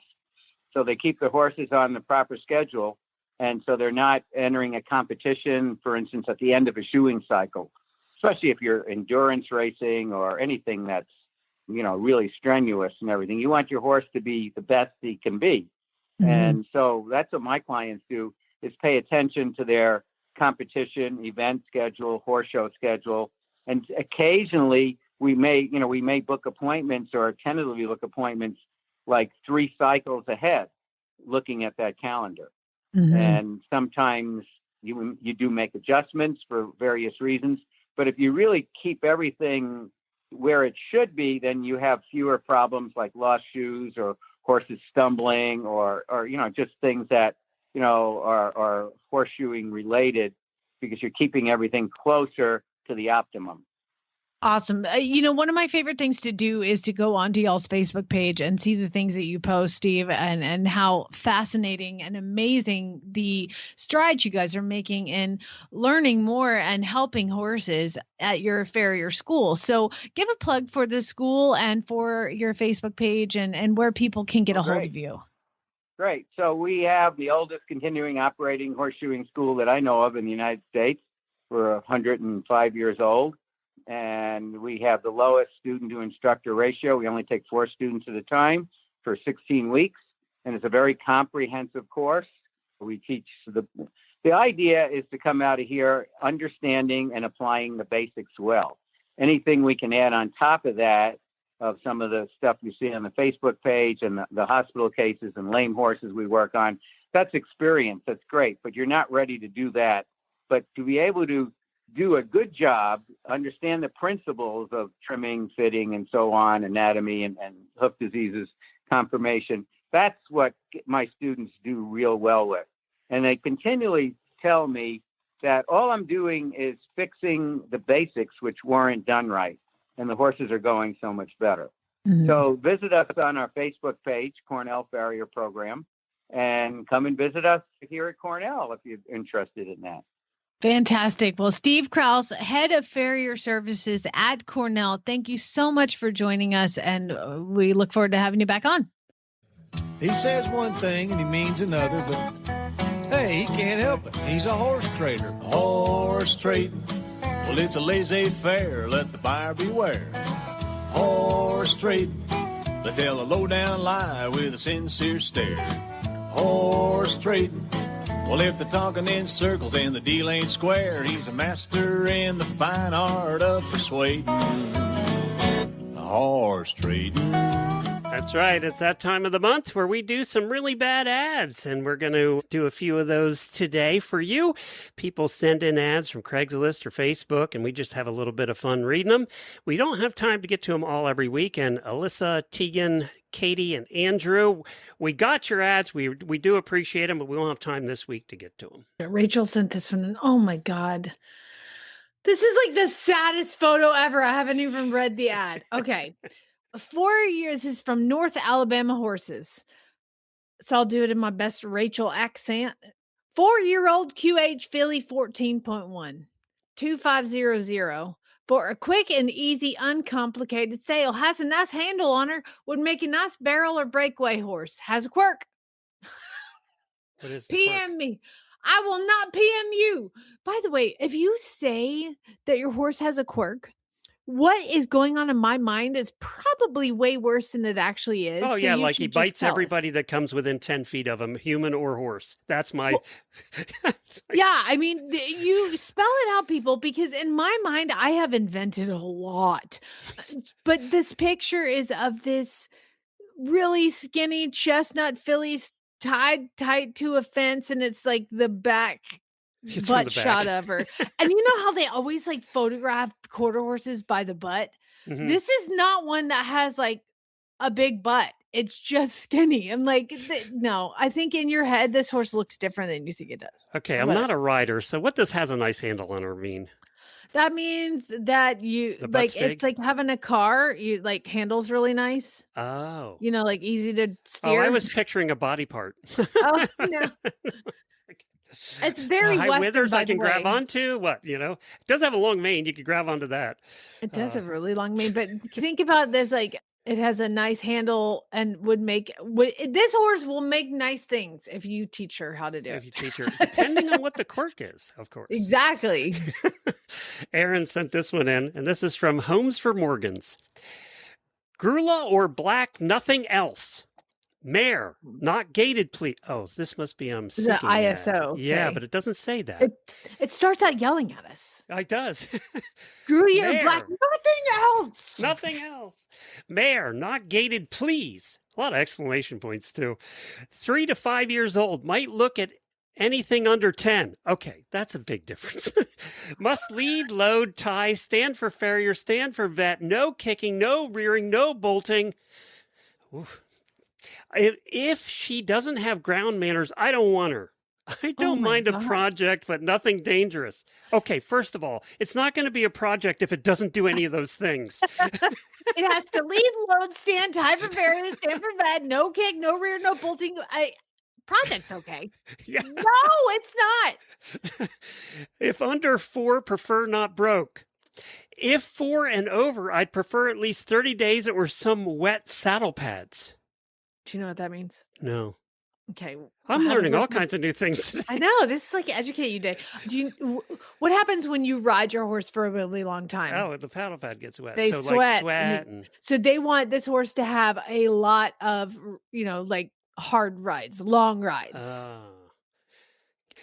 So they keep the horses on the proper schedule. And so they're not entering a competition, for instance, at the end of a shoeing cycle, especially if you're endurance racing or anything that's, really strenuous and everything. You want your horse to be the best he can be. Mm-hmm. And so that's what my clients do, is pay attention to their competition, event schedule, horse show schedule. And occasionally we may book appointments or tentatively book appointments like 3 cycles ahead, looking at that calendar. Mm-hmm. And sometimes you do make adjustments for various reasons. But if you really keep everything where it should be, then you have fewer problems like lost shoes or horses stumbling or just things that, are horseshoeing related, because you're keeping everything closer to the optimum. Awesome. One of my favorite things to do is to go onto y'all's Facebook page and see the things that you post, Steve, and how fascinating and amazing the strides you guys are making in learning more and helping horses at your Farrier school. So give a plug for the school and for your Facebook page and where people can get a hold of you. Great. So we have the oldest continuing operating horseshoeing school that I know of in the United States. We're 105 years old. And we have the lowest student to instructor ratio. We only take 4 students at a time for 16 weeks. And it's a very comprehensive course. We teach the idea is to come out of here understanding and applying the basics well. Anything we can add on top of that, of some of the stuff you see on the Facebook page and the hospital cases and lame horses we work on, that's experience. That's great. But you're not ready to do that. But to be able to do a good job, understand the principles of trimming, fitting, and so on, anatomy and hoof diseases, conformation. That's what my students do real well with. And they continually tell me that all I'm doing is fixing the basics, which weren't done right. And the horses are going so much better. Mm-hmm. So visit us on our Facebook page, Cornell Farrier Program, and come and visit us here at Cornell if you're interested in that. Fantastic. Well, Steve Kraus, head of Farrier Services at Cornell, thank you so much for joining us, and we look forward to having you back on. He says one thing and he means another, but hey, he can't help it. He's a horse trader. Horse trading. Well, it's a laissez-faire. Let the buyer beware. Horse trading. They tell a low-down lie with a sincere stare. Horse trading. Well, if they're talking in circles and the deal ain't square, he's a master in the fine art of persuading. Horse trading. That's right. It's that time of the month where we do some really bad ads, and we're going to do a few of those today for you. People send in ads from Craigslist or Facebook, and we just have a little bit of fun reading them. We don't have time to get to them all every week, and Alyssa, Tegan, Katie, and Andrew, we got your ads. We do appreciate them, but we won't have time this week to get to them. Rachel sent this one, and oh my God. This is like the saddest photo ever. I haven't even read the ad. Okay. 4 years is from North Alabama Horses. So I'll do it in my best Rachel accent. 4-year-old QH filly 14.1, 2500 for a quick and easy, uncomplicated sale. Has a nice handle on her. Would make a nice barrel or breakaway horse. Has a quirk. What is PM me. I will not PM you. By the way, if you say that your horse has a quirk, what is going on in my mind is probably way worse than it actually is. Oh, yeah, so like he bites everybody that comes within 10 feet of him, human or horse. That's my... Yeah, I mean, you spell it out, people, because in my mind, I have invented a lot. But this picture is of this really skinny chestnut filly tied tight to a fence, and it's like the back It's from butt the shot back. of her. And you know how they always like photograph quarter horses by the butt? Mhm. This is not one that has like a big butt. It's just skinny. I'm like, no, I think in your head, this horse looks different than you think it does. Okay, I'm Whatever. not a rider, so what does has a nice handle on her mean? That means that you The butt's like, it's big? like having a car, you like handles really nice, Oh. you know, like easy to Oh, steer. I was picturing a body part. Oh, no. It's very High Western, withers by I the can grab way. onto. What, it does have a long mane. You could grab onto that. It does Uh, have really long mane, but think about this, like it has a nice handle and this horse will make nice things if you teach her how to do If you it. teach her, depending on what the quirk is, of course. Exactly. Aaron sent this one in, and this is from Homes for Morgans. Grula or black, nothing else. Mare, not gated, please. Oh, this must be The syncing that. ISO. Yeah, Okay. but it doesn't say that. It starts out yelling at us. It does. Gruyere Mare. black, nothing else. Nothing else. Mare, not gated, please. A lot of exclamation points, too. 3 to 5 years old. Might look at anything under 10. Okay, that's a big difference. Must lead, load, tie, stand for farrier, stand for vet. No kicking, no rearing, no bolting. Oof. If she doesn't have ground manners, I don't want her. I don't my mind a God. project, but nothing dangerous. Okay, first of all, it's not going to be a project if it doesn't do any of those things. It has to lead, load, stand, tie for barrier, stand for vet, no kick, no rear, no bolting. Project's okay. Yeah. No, it's not. If under 4, prefer not broke. If 4 and over, I'd prefer at least 30 days or some wet saddle pads. Do you know what that means? No. Okay. I'm how do learning all horses- kinds of new things today. I know, this is like educate you day. What happens when you ride your horse for a really long time? Oh, the paddle pad gets wet. They so sweat, like and sweat and So they want this horse to have a lot of, like hard rides, long rides.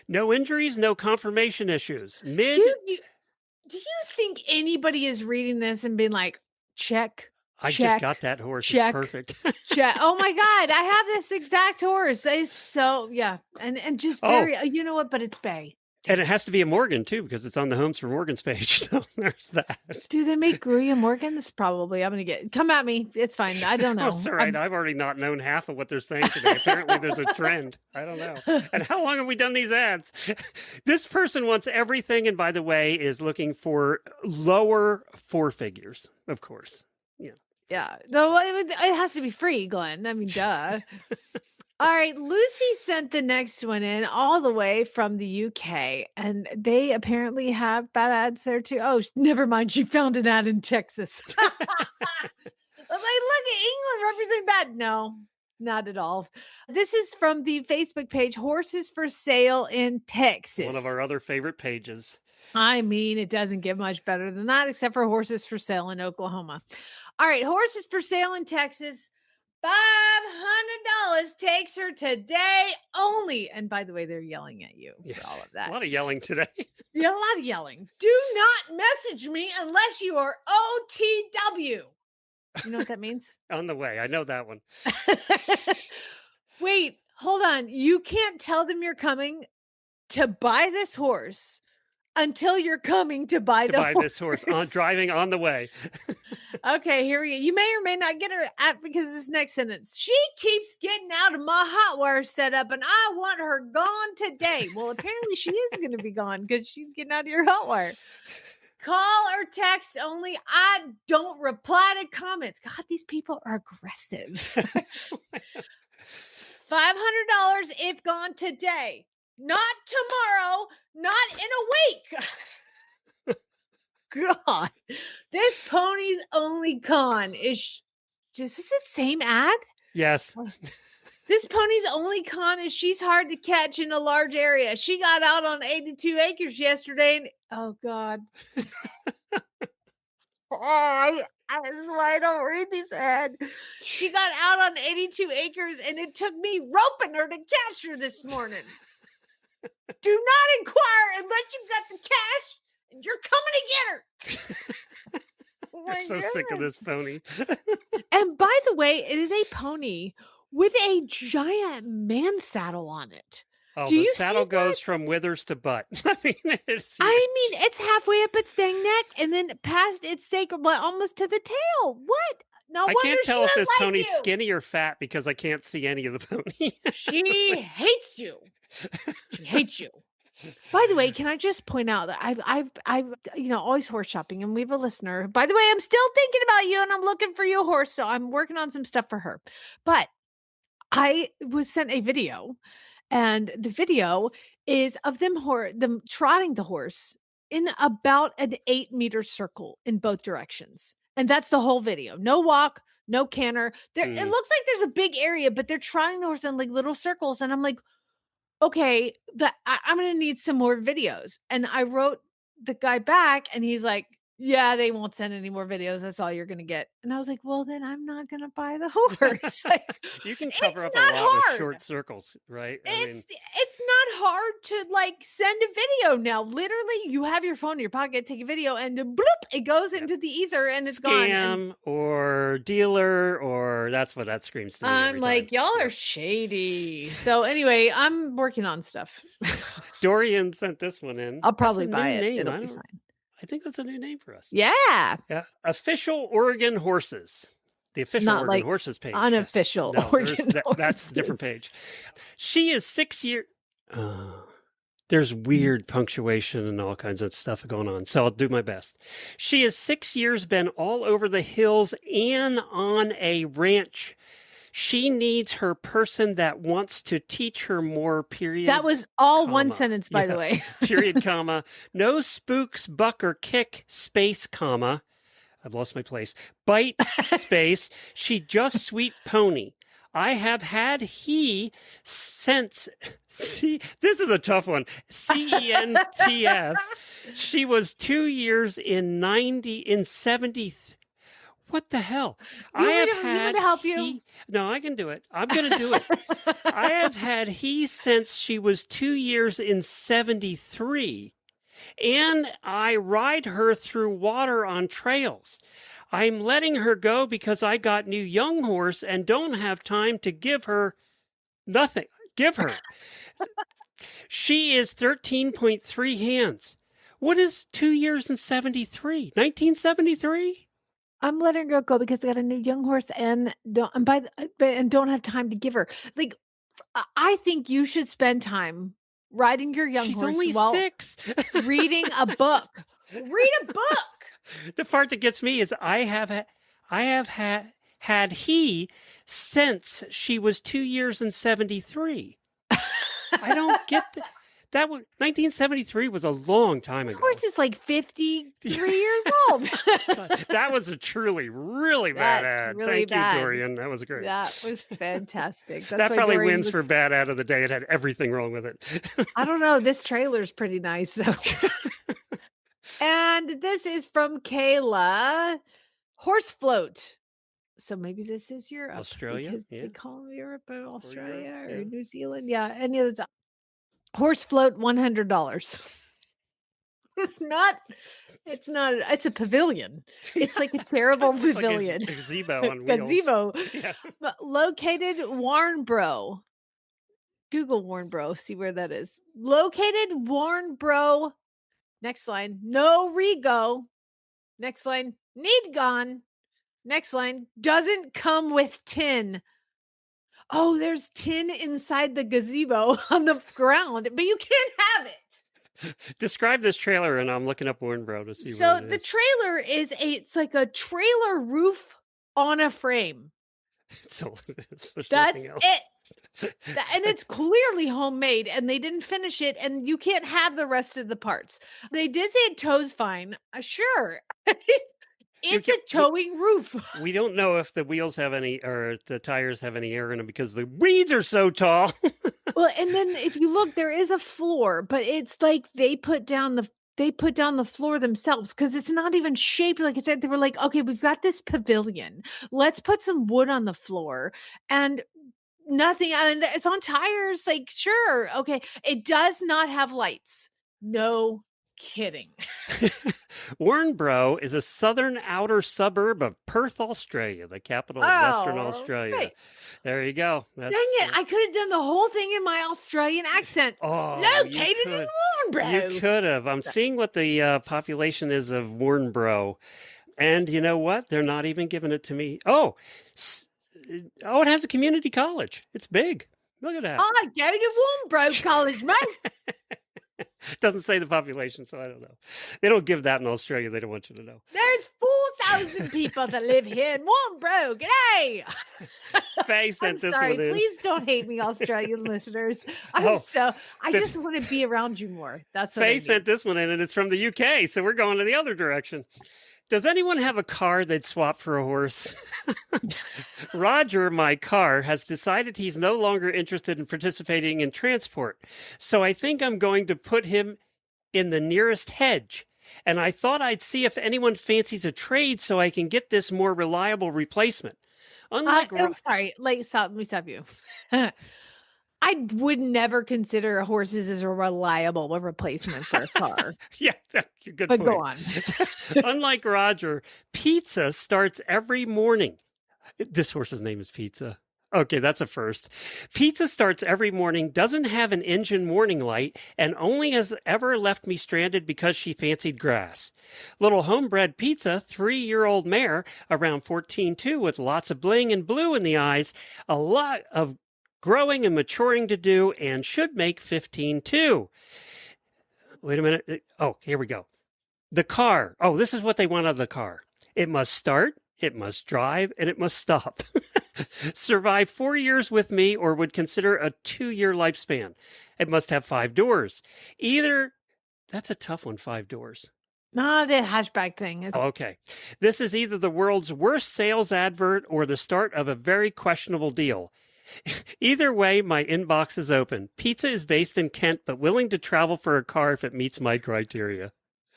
No injuries, no confirmation issues. Mid Do you think anybody is reading this and being like, check? I check, just got that horse. check, It's perfect. check. Oh my God, I have this exact horse. It's so, yeah. And just very, you know what, but it's bay. And it has to be a Morgan too, because it's on the Homes for Morgans page. So there's that. Do they make Gruyere Morgans? Probably. I'm going to come at me. It's fine. I don't know. That's all right. I've already not known half of what they're saying today. Apparently there's a trend. I don't know. And how long have we done these ads? This person wants everything. And by the way, is looking for lower 4 figures, of course. Yeah. Yeah. No, it has to be free, Glenn. I mean, duh. All right. Lucy sent the next one in all the way from the UK, and they apparently have bad ads there too. Oh, never mind. She found an ad in Texas. I was like, look at England representing bad. No, not at all. This is from the Facebook page, Horses for Sale in Texas. One of our other favorite pages. I mean, it doesn't get much better than that, except for horses for sale in Oklahoma. All right, horses for sale in Texas. $500 takes her today only. And by the way, they're yelling at you for all of that. A lot of yelling today. Yeah, a lot of yelling. Do not message me unless you are OTW. You know what that means? On the way. I know that one. Wait, hold on. You can't tell them you're coming to buy this horse until you're coming to buy This horse driving on the way. Okay, here we go. You may or may not get her at because of this next sentence. She keeps getting out of my hot wire setup and I want her gone today. Well, apparently she is going to be gone because she's getting out of your hot wire. Call or text only. I don't reply to comments. God, these people are aggressive. $500 if gone today. Not tomorrow, not in a week. God, this pony's only con is this the same ad? Yes. This pony's only con is she's hard to catch in a large area. She got out on 82 acres yesterday. And, oh God. That's why I don't read these ads. She got out on 82 acres and it took me roping her to catch her this morning. Do not inquire unless you've got the cash and you're coming to get her. I'm so sick of this pony. And by the way, it is a pony with a giant man saddle on it. Oh, Do the you saddle see goes that? from withers to butt. I mean, it's it's halfway up its dang neck and then past its sacred, but almost to the tail. What? No I wonder can't she tell if doesn't this like pony's you. skinny or fat because I can't see any of the pony. She hates you. She hates you. By the way, can I just point out that I've always horse shopping, and we have a listener. By the way, I'm still thinking about you, and I'm looking for you a horse, so I'm working on some stuff for her. But I was sent a video, and the video is of them trotting the horse in about an 8-meter circle in both directions. And that's the whole video. No walk, no canter. It looks like there's a big area, but they're trotting the horse in like little circles. And I'm like, okay, I'm going to need some more videos. And I wrote the guy back and he's like, yeah, they won't send any more videos. That's all you're going to get. And I was like, well, then I'm not going to buy the horse. Like, You can cover up a not lot hard. with short circles, right? It's not hard to like send a video now. Literally, you have your phone in your pocket, take a video, and bloop, it goes into the ether and it's gone. And scam or dealer, or that's what that screams to me. I'm every like, time. y'all are shady. So anyway, I'm working on stuff. Dorian sent this one in. I'll probably That's a buy new it. name. It'll be fine. I think that's a new name for us. Yeah. Yeah. Official Oregon Horses. The official Not Oregon like Horses page. unofficial No, Oregon that's a different page. She is 6 years. There's weird punctuation and all kinds of stuff going on, so I'll do my best. She is 6 years, been all over the hills and on a ranch. She needs her person that wants to teach her more, period. That was all one sentence, by the way. Period, comma. No spooks, buck, or kick, space, comma. I've lost my place. Bite, space. She just sweet pony. I have had he since, see, this is a tough one. CENTS. She was 2 years in 70. What the hell? You want me to help you? No, I can do it. I'm going to do it. I have had he since she was 2 years in 73. And I ride her through water on trails. I'm letting her go because I got new young horse and don't have time to give her nothing. Give her. She is 13.3 hands. What is 2 years and 73? 1973? I'm letting her go because I got a new young horse and don't have time to give her. Like, I think you should spend time riding your young She's horse only while 6. reading a book. Read a book. The part that ggets me is I have had he since she was 2 years and 73. I don't get that. That was 1973 was a long time ago. Of course, it's like 53 years old. That was a truly, really bad That's ad. really Thank bad. you, Dorian. That was great. That was fantastic. That's That why probably Dorian wins for looks- bad ad of the day. It had everything wrong with it. I don't know. This trailer's pretty nice. So. And this is from Kayla. Horse float. So maybe this is Europe. Australia, Because yeah. they call them Europe or Australia Europe, or yeah. New Zealand. Yeah. Any of those. Horse float, $100. It's not, it's a pavilion. It's like a terrible It's like a pavilion. gazebo on wheels. Gazebo. Yeah. Located Warnbro. Google Warnbro, see where that is. Located Warnbro. Next line. No rego. Next line. Need gone. Next line. Doesn't come with tin. Oh, there's tin inside the gazebo on the ground, but you can't have it. Describe this trailer, and I'm looking up Warnbro to see. So what it the is. trailer it's like a trailer roof on a frame. So there's That's nothing else. it. And it's clearly homemade, and they didn't finish it, and you can't have the rest of the parts. They did say it tows fine. Sure. It's a towing roof. We don't know if the wheels have any, or the tires have any air in them because the weeds are so tall. Well, and then if you look, there is a floor, but it's like they put down the floor themselves because it's not even shaped like it's. They were like, okay, we've got this pavilion. Let's put some wood on the floor and nothing. I mean, it's on tires. Like, sure, okay. It does not have lights. No kidding. Warnbro is a southern outer suburb of Perth, Australia, the capital of Western Australia. Right. There you go. Dang it. I could have done the whole thing in my Australian accent. Oh, Located in Warnbro. You could have. I'm seeing what the population is of Warnbro. And you know what? They're not even giving it to me. Oh, it has a community college. It's big. Look at that. I go to Warnbro College, mate. It doesn't say the population, so I don't know. They don't give that in Australia. They don't want you to know. There's 4,000 people that live here in Warnbro. G'day. Faye sent this sorry. one in. Please don't hate me, Australian listeners. I just want to be around you more. That's what Faye sent this one in, and it's from the UK, so we're going to the other direction. Does anyone have a car they'd swap for a horse? Roger, my car, has decided he's no longer interested in participating in transport. So I think I'm going to put him in the nearest hedge. And I thought I'd see if anyone fancies a trade so I can get this more reliable replacement. I'm sorry. Let me stop you. I would never consider horses as a reliable replacement for a car. Yeah, you're good. But point. go on. Unlike Roger, Pizza starts every morning. This horse's name is Pizza. Okay, that's a first. Pizza starts every morning, doesn't have an engine warning light, and only has ever left me stranded because she fancied grass. Little homebred Pizza, 3-year-old mare, around 14.2, with lots of bling and blue in the eyes, a lot of growing and maturing to do, and should make 15.2. Wait a minute. Oh, here we go. The car. Oh, this is what they want out of the car. It must start, it must drive, and it must stop. Survive 4 years with me or would consider a 2-year lifespan. It must have 5 doors. That's a tough one, 5 doors. No, the hatchback thing. Okay. This is either the world's worst sales advert or the start of a very questionable deal. Either way, my inbox is open. Pizza is based in Kent, but willing to travel for a car if it meets my criteria.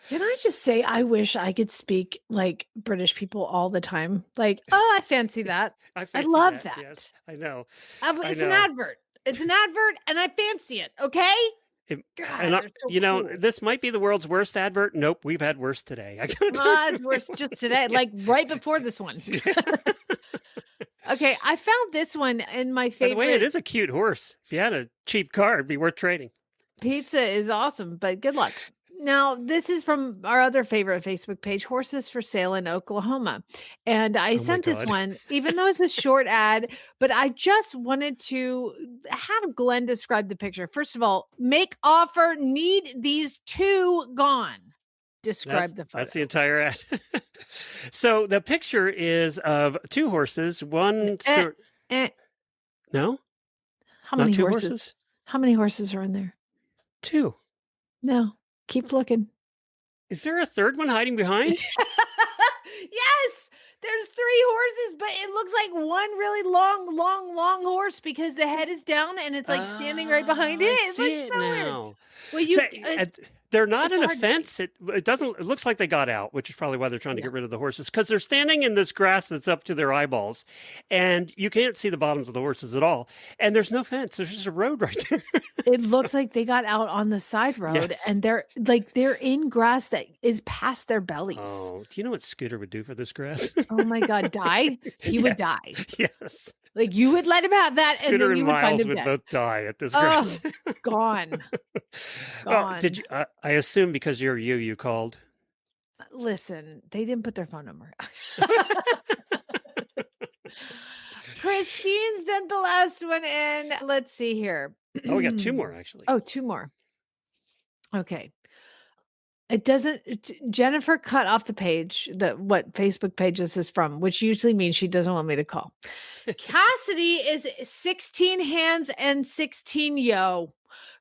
Can I just say, I wish I could speak like British people all the time. Like, oh, I fancy that. I love that. Yes, I know. It's an advert. It's an advert, and I fancy it. Okay. This might be the world's worst advert. Nope, we've had worse today. It's worse just today, like right before this one. Okay, I found this one in my favorite. By the way, it is a cute horse. If you had a cheap car, it'd be worth trading. Pizza is awesome, but good luck. Now, this is from our other favorite Facebook page, Horses for Sale in Oklahoma. And I sent this one, even though it's a short ad, but I just wanted to have Glenn describe the picture. First of all, make offer, need these 2 gone. Describe the photo. That's the entire ad. So the picture is of 2 horses. One. No? How many horses? How many horses are in there? 2. No. Keep looking. Is there a third one hiding behind? Yes. There's 3 horses, but it looks like one really long horse because the head is down and it's like standing right behind it. It's like so weird. Well, they're not in a fence. It looks like they got out, which is probably why they're trying to get rid of the horses, because they're standing in this grass that's up to their eyeballs, and you can't see the bottoms of the horses at all. And there's no fence. There's just a road right there. It looks like they got out on the side road, and they're in grass that is past their bellies. Oh, do you know what Scooter would do for this grass? Oh my God, die? He would die. Yes. Like you would let him have that, Scooter and then you would find Miles him would dead. both die at this grass. Gone. Well, did you? I assume because you're you called. Listen, they didn't put their phone number. Christine sent the last one in. Let's see here. Oh, we got 2 more actually. Oh, 2 more. Okay. It doesn't. Jennifer cut off the page what Facebook page this is from, which usually means she doesn't want me to call. Cassidy is 16 hands and 16 yo.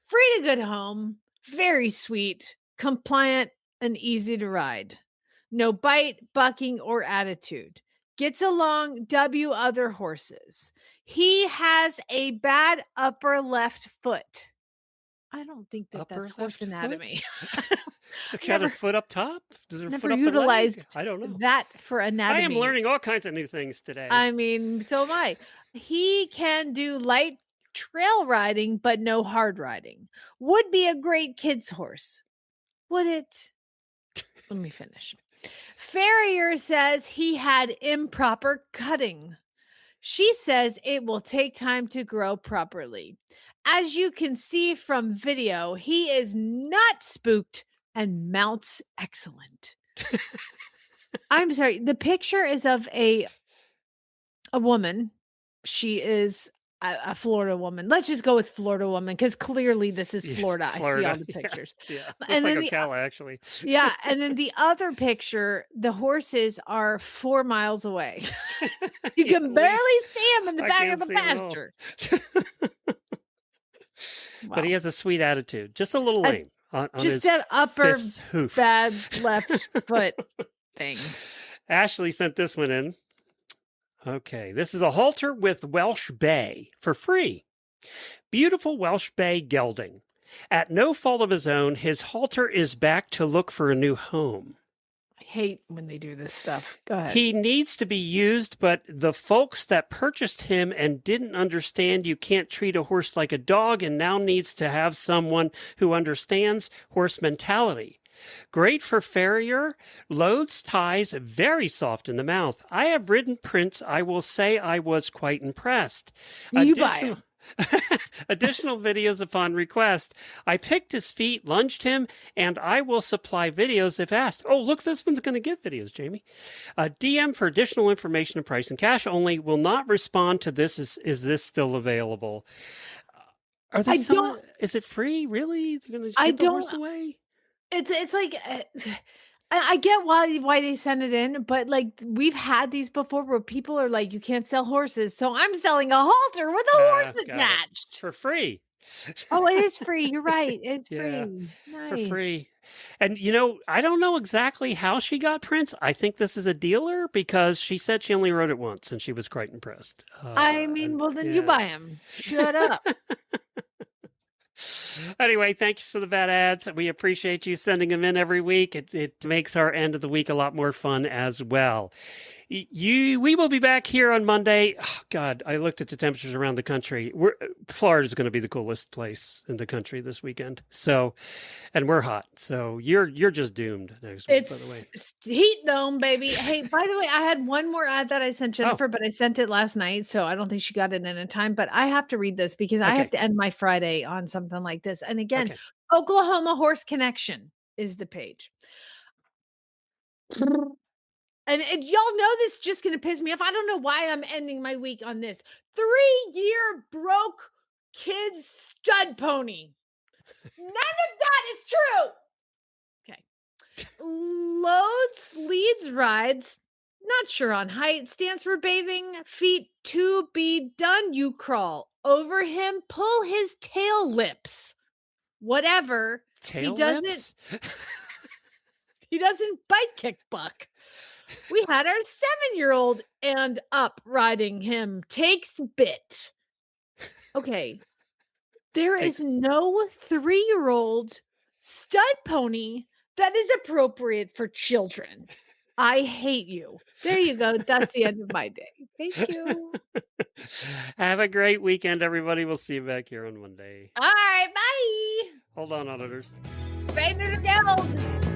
Free to good home. Very sweet, compliant, and easy to ride. No bite, bucking, or attitude. Gets along W other horses. He has a bad upper left foot. I don't think that's horse anatomy. So got a foot up top? Does her never foot up utilized the leg? I don't know. That for anatomy. I am learning all kinds of new things today. I mean, so am I. He can do light trail riding, but no hard riding. Would be a great kid's horse. Would it? Let me finish. Farrier says he had improper cutting. She says it will take time to grow properly. As you can see from video, he is not spooked and mounts excellent. I'm sorry. The picture is of a woman. She is a Florida woman. Let's just go with Florida woman because clearly this is Florida. I see all the pictures. Yeah. Looks And like then Ocala, actually. yeah, and then the other picture, the horses are 4 miles away. You can barely see them in the back of the pasture. But he has a sweet attitude. Just a little lame. On just his an upper fifth hoof. bad left foot thing. Ashley sent this one in. Okay, this is a halter with Welsh Bay for free. Beautiful Welsh Bay gelding. At no fault of his own, his halter is back to look for a new home. I hate when they do this stuff. Go ahead. He needs to be used, but the folks that purchased him and didn't understand you can't treat a horse like a dog and now needs to have someone who understands horse mentality. Great for farrier, loads ties, very soft in the mouth. I have ridden Prince. I will say I was quite impressed. You buy him. Additional videos upon request. I picked his feet, lunged him, and I will supply videos if asked. Oh, look, this one's going to give videos, Jamie. DM for additional information and price and cash only. Will not respond to this. Is this still available? Are they? Is it free? Really? They're going to give the horse away? It's like I get why they send it in, but like we've had these before where people are like, you can't sell horses, so I'm selling a halter with a horse attached for free. Oh, it is free. You're right. It's free. Nice. For free. And I don't know exactly how she got Prince. I think this is a dealer because she said she only rode it once and she was quite impressed. I mean, well then you buy him. Shut up. Anyway, thank you for the bad ads. We appreciate you sending them in every week. It makes our end of the week a lot more fun as well. We will be back here on Monday. Oh, God, I looked at the temperatures around the country. Florida is going to be the coolest place in the country this weekend. So, and we're hot. So you're just doomed next week, by the way. It's heat dome, baby. Hey, by the way, I had one more ad that I sent Jennifer, but I sent it last night, so I don't think she got it in a time. But I have to read this because I have to end my Friday on something like this. And again, Oklahoma Horse Connection is the page. And y'all know this is just going to piss me off. I don't know why I'm ending my week on this. 3-year broke kid's stud pony. None of that is true. Okay. Loads, leads, rides. Not sure on height. Stands for bathing. Feet to be done. You crawl over him. Pull his tail lips. Whatever. Tail lips? He doesn't bite kick buck. We had our 7-year-old and up riding him. Takes bit. Okay. There is no 3-year-old stud pony that is appropriate for children. I hate you. There you go. That's the end of my day. Thank you. Have a great weekend, everybody. We'll see you back here on Monday. All right. Bye. Hold on, auditors. Spanish Gold.